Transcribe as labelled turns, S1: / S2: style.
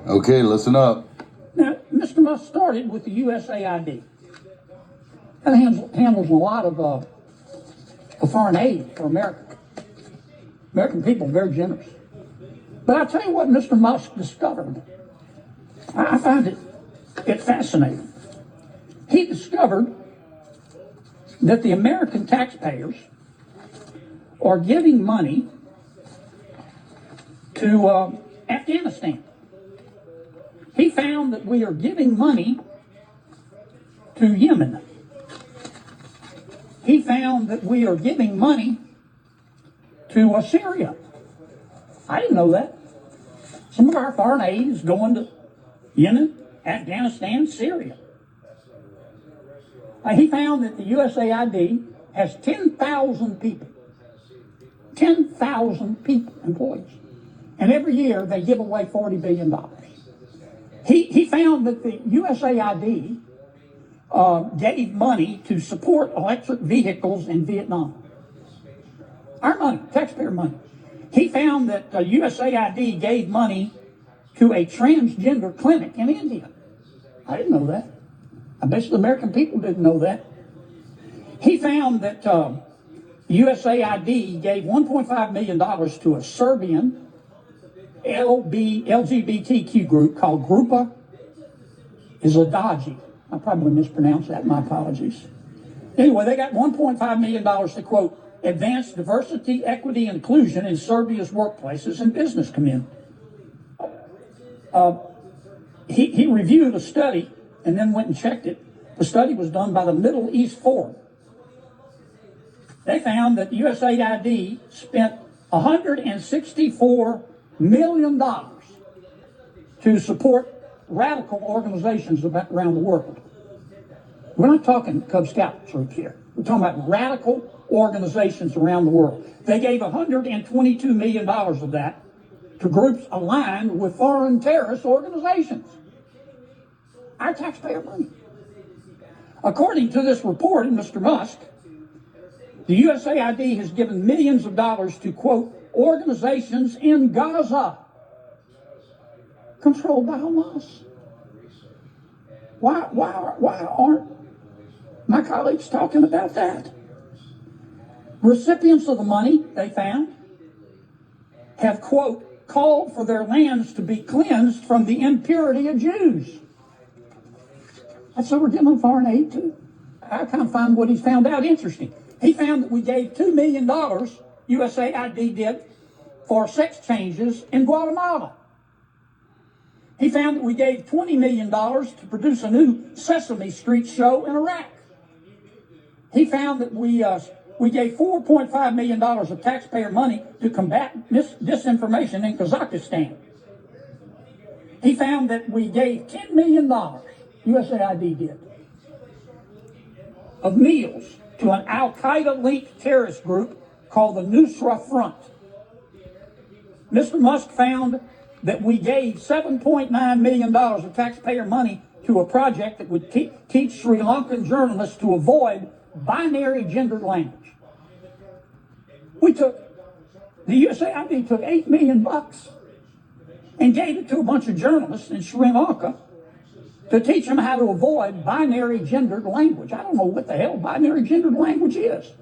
S1: Okay, listen up.
S2: Now, Mr. Musk started with the USAID. That handles a lot of foreign aid for America. American people are very generous. But I'll tell you what Mr. Musk discovered. I find it fascinating. He discovered that the American taxpayers are giving money to Afghanistan. He found that we are giving money to Yemen. He found that we are giving money to Syria. I didn't know that. Some of our foreign aid is going to Yemen, Afghanistan, Syria. He found that the USAID has 10,000 people. 10,000 people, employees. And every year they give away $40 billion. He found that the USAID gave money to support electric vehicles in Vietnam. Our money, taxpayer money. He found that USAID gave money to a transgender clinic in India. I didn't know that. I bet the American people didn't know that. He found that USAID gave $1.5 million to a Serbian LGBTQ group called Grupa Izladaji. I probably mispronounced that, my apologies. Anyway, they got $1.5 million to, quote, advance diversity, equity, and inclusion in Serbia's workplaces and business community. He reviewed a study and then went and checked it. The study was done by the Middle East Forum. They found that USAID spent $164 million to support radical organizations around the world. We're not talking Cub Scout troops here. We're talking about radical organizations around the world. They gave $122 million of that to groups aligned with foreign terrorist organizations. Our taxpayer money. According to this report of Mr. Musk, the USAID has given millions of dollars to, quote, organizations in Gaza controlled by Hamas. Why aren't my colleagues talking about that? Recipients of the money, they found, have, quote, called for their lands to be cleansed from the impurity of Jews. That's what we're giving foreign aid to. I kind of find what he's found out interesting. He found that we gave $2 million, USAID did, for sex changes in Guatemala. He found that we gave $20 million to produce a new Sesame Street show in Iraq. He found that we gave $4.5 million of taxpayer money to combat disinformation in Kazakhstan. He found that we gave $10 million, USAID did, of meals to an Al-Qaeda-linked terrorist group called the Nusra Front. Mr. Musk found that we gave $7.9 million of taxpayer money to a project that would teach Sri Lankan journalists to avoid binary gendered language. The USAID took $8 million and gave it to a bunch of journalists in Sri Lanka to teach them how to avoid binary gendered language. I don't know what the hell binary gendered language is.